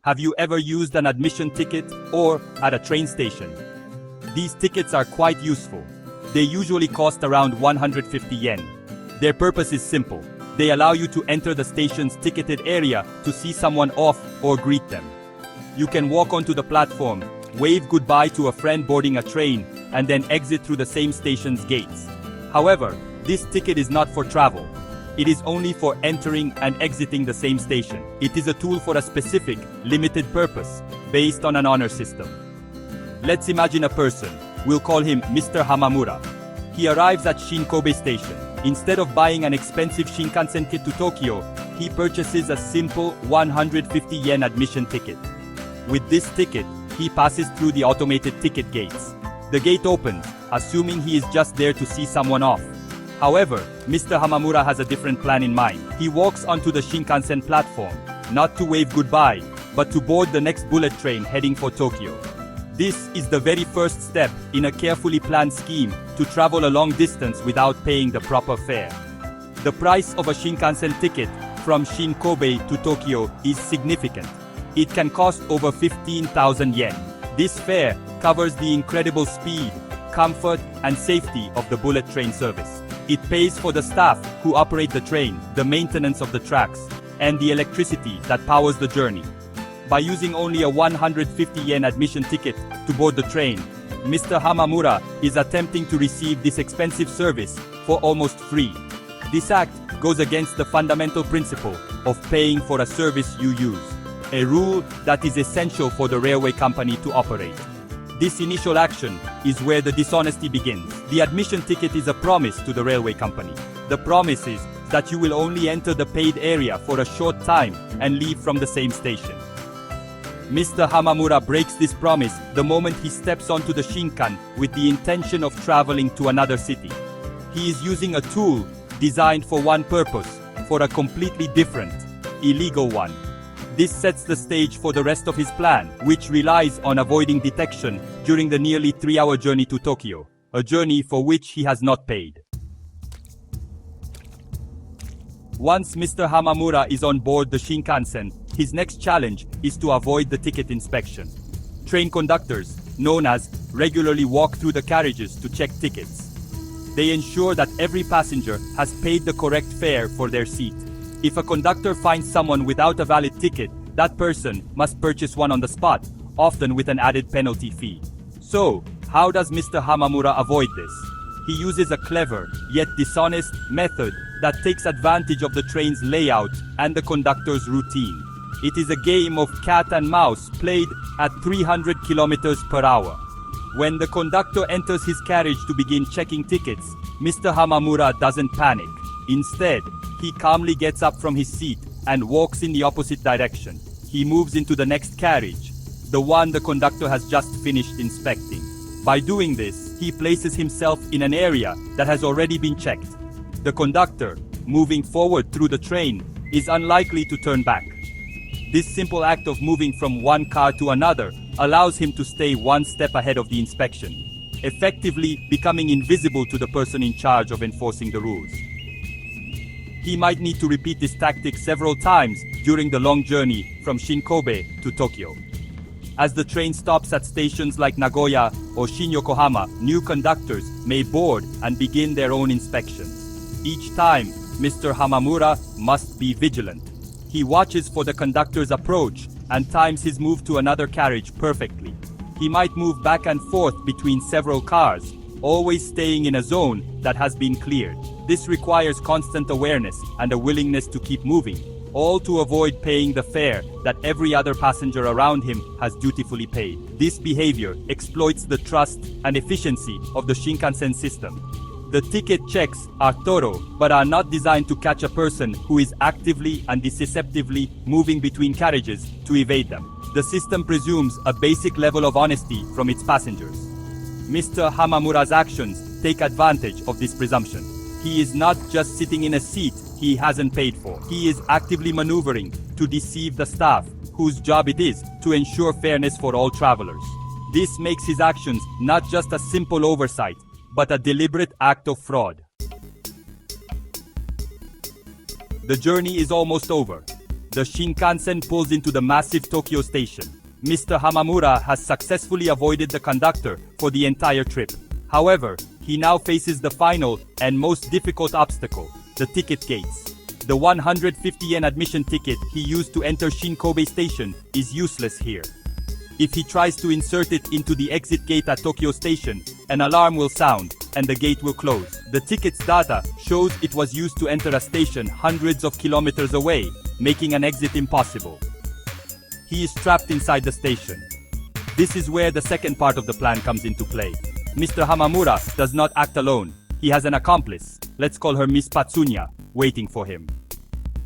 Have you ever used an admission ticket or at a train station? These tickets are quite useful. They usually cost around 150 yen. Their purpose is simple. They allow you to enter the station's ticketed area to see someone off or greet them. You can walk onto the platform, wave goodbye to a friend boarding a train, and then exit through the same station's gates. However, this ticket is not for travel. It is only for entering and exiting the same station. It is a tool for a specific, limited purpose, based on an honor system. Let's imagine a person. We'll call him Mr. Hamamura. He arrives at Shin-Kobe Station. Instead of buying an expensive Shinkansen ticket to Tokyo, he purchases a simple 150 yen admission ticket. With this ticket, he passes through the automated ticket gates. The gate opens, assuming he is just there to see someone off. However, Mr. Hamamura has a different plan in mind. He walks onto the Shinkansen platform, not to wave goodbye, but to board the next bullet train heading for Tokyo. This is the very first step in a carefully planned scheme to travel a long distance without paying the proper fare. The price of a Shinkansen ticket from Shin-Kobe to Tokyo is significant. It can cost over 15,000 yen. This fare covers the incredible speed, comfort, and safety of the bullet train service. It pays for the staff who operate the train, the maintenance of the tracks, and the electricity that powers the journey. By using only a 150 yen admission ticket to board the train, Mr. Hamamura is attempting to receive this expensive service for almost free. This act goes against the fundamental principle of paying for a service you use, a rule that is essential for the railway company to operate. This initial action is where the dishonesty begins. The admission ticket is a promise to the railway company. The promise is that you will only enter the paid area for a short time and leave from the same station. Mr. Hamamura breaks this promise the moment he steps onto the Shinkan with the intention of traveling to another city. He is using a tool designed for one purpose, for a completely different, illegal one. This sets the stage for the rest of his plan, which relies on avoiding detection during the nearly 3-hour journey to Tokyo, a journey for which he has not paid. Once Mr. Hamamura is on board the Shinkansen, his next challenge is to avoid the ticket inspection. Train conductors, known as, regularly walk through the carriages to check tickets. They ensure that every passenger has paid the correct fare for their seat. If a conductor finds someone without a valid ticket, that person must purchase one on the spot, often with an added penalty fee. So, how does Mr. Hamamura avoid this? He uses a clever, yet dishonest, method that takes advantage of the train's layout and the conductor's routine. It is a game of cat and mouse played at 300 kilometers per hour. When the conductor enters his carriage to begin checking tickets, Mr. Hamamura doesn't panic. Instead, he calmly gets up from his seat and walks in the opposite direction. He moves into the next carriage, the one the conductor has just finished inspecting. By doing this, he places himself in an area that has already been checked. The conductor, moving forward through the train, is unlikely to turn back. This simple act of moving from one car to another allows him to stay one step ahead of the inspection, effectively becoming invisible to the person in charge of enforcing the rules. He might need to repeat this tactic several times during the long journey from Shin-Kobe to Tokyo. As the train stops at stations like Nagoya or Shin-Yokohama, new conductors may board and begin their own inspections. Each time, Mr. Hamamura must be vigilant. He watches for the conductor's approach and times his move to another carriage perfectly. He might move back and forth between several cars, always staying in a zone that has been cleared. This requires constant awareness and a willingness to keep moving, all to avoid paying the fare that every other passenger around him has dutifully paid. This behavior exploits the trust and efficiency of the Shinkansen system. The ticket checks are thorough, but are not designed to catch a person who is actively and deceptively moving between carriages to evade them. The system presumes a basic level of honesty from its passengers. Mr. Hamamura's actions take advantage of this presumption. He is not just sitting in a seat he hasn't paid for. He is actively maneuvering to deceive the staff, whose job it is to ensure fairness for all travelers. This makes his actions not just a simple oversight, but a deliberate act of fraud. The journey is almost over. the Shinkansen pulls into the massive Tokyo station. Mr. Hamamura has successfully avoided the conductor for the entire trip. However, he now faces the final and most difficult obstacle, the ticket gates. The 150 yen admission ticket he used to enter Shinkobe station is useless here. If he tries to insert it into the exit gate at Tokyo station, an alarm will sound and the gate will close. The ticket's data shows it was used to enter a station hundreds of kilometers away, making an exit impossible. He is trapped inside the station. This is where the second part of the plan comes into play. Mr. Hamamura does not act alone. He has an accomplice, let's call her Miss Patsunya, waiting for him.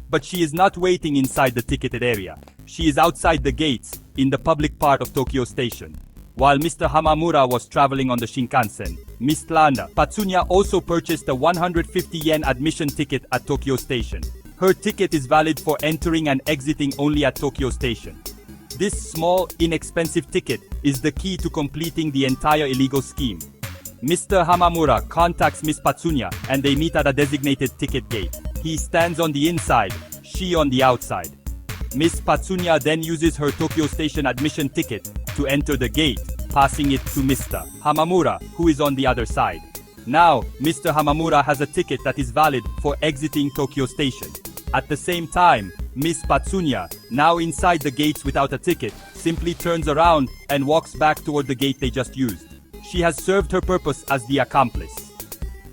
But she is not waiting inside the ticketed area. She is outside the gates, in the public part of Tokyo Station. While Mr. Hamamura was traveling on the Shinkansen, Miss Patsunya also purchased a 150 yen admission ticket at Tokyo Station. Her ticket is valid for entering and exiting only at Tokyo Station. This small, inexpensive ticket is the key to completing the entire illegal scheme. Mr. Hamamura contacts Miss Patsunya and they meet at a designated ticket gate. He stands on the inside, she on the outside. Miss Patsunya then uses her Tokyo Station admission ticket to enter the gate, passing it to Mr. Hamamura, who is on the other side. Now, Mr. Hamamura has a ticket that is valid for exiting Tokyo Station. At the same time, Miss Patsunya, now inside the gates without a ticket, simply turns around and walks back toward the gate they just used. She has served her purpose as the accomplice.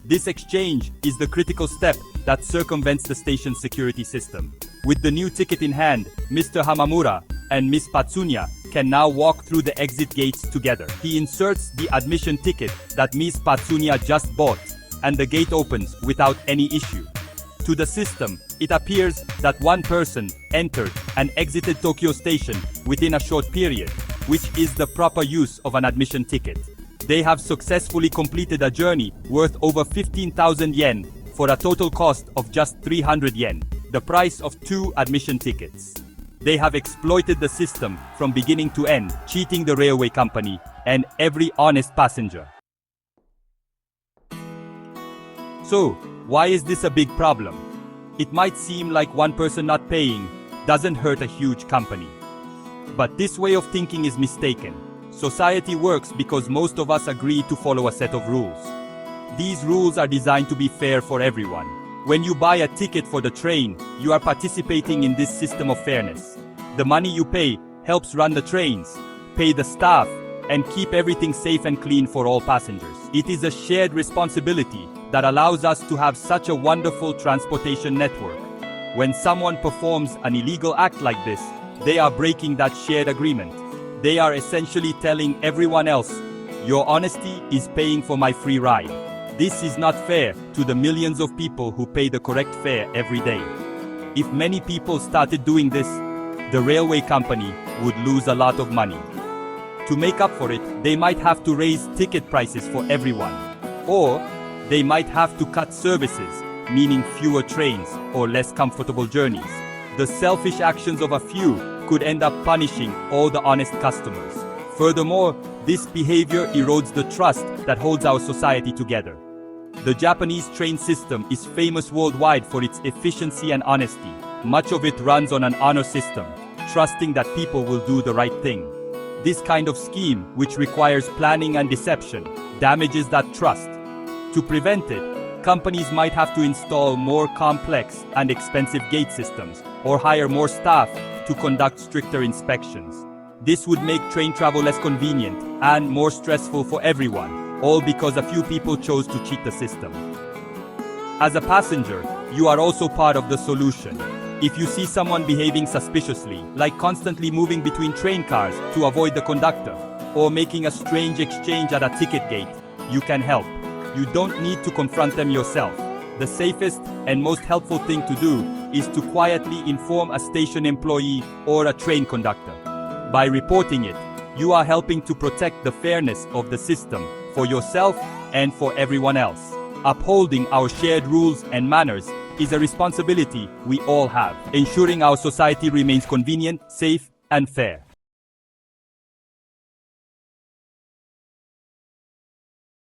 This exchange is the critical step that circumvents the station's security system. With the new ticket in hand, Mr. Hamamura and Miss Patsunya can now walk through the exit gates together. He inserts the admission ticket that Miss Patsunya just bought, and the gate opens without any issue. To the system, it appears that one person entered and exited Tokyo Station within a short period, which is the proper use of an admission ticket. They have successfully completed a journey worth over 15,000 yen for a total cost of just 300 yen, the price of 2 admission tickets. They have exploited the system from beginning to end, cheating the railway company and every honest passenger. So, why is this a big problem? It might seem like one person not paying doesn't hurt a huge company. But this way of thinking is mistaken. Society works because most of us agree to follow a set of rules. These rules are designed to be fair for everyone. When you buy a ticket for the train, you are participating in this system of fairness. The money you pay helps run the trains, pay the staff, and keep everything safe and clean for all passengers. It is a shared responsibility that allows us to have such a wonderful transportation network. When someone performs an illegal act like this, they are breaking that shared agreement. They are essentially telling everyone else, your honesty is paying for my free ride. This is not fair to the millions of people who pay the correct fare every day. If many people started doing this, the railway company would lose a lot of money. To make up for it, they might have to raise ticket prices for everyone. Or, they might have to cut services, meaning fewer trains or less comfortable journeys. The selfish actions of a few could end up punishing all the honest customers. Furthermore, this behavior erodes the trust that holds our society together. The Japanese train system is famous worldwide for its efficiency and honesty. Much of it runs on an honor system, trusting that people will do the right thing. This kind of scheme, which requires planning and deception, damages that trust. To prevent it, companies might have to install more complex and expensive gate systems, or hire more staff to conduct stricter inspections. This would make train travel less convenient and more stressful for everyone, all because a few people chose to cheat the system. As a passenger, you are also part of the solution. If you see someone behaving suspiciously, like constantly moving between train cars to avoid the conductor, or making a strange exchange at a ticket gate, you can help. You don't need to confront them yourself. The safest and most helpful thing to do is to quietly inform a station employee or a train conductor. By reporting it, you are helping to protect the fairness of the system for yourself and for everyone else. Upholding our shared rules and manners is a responsibility we all have, ensuring our society remains convenient, safe, and fair.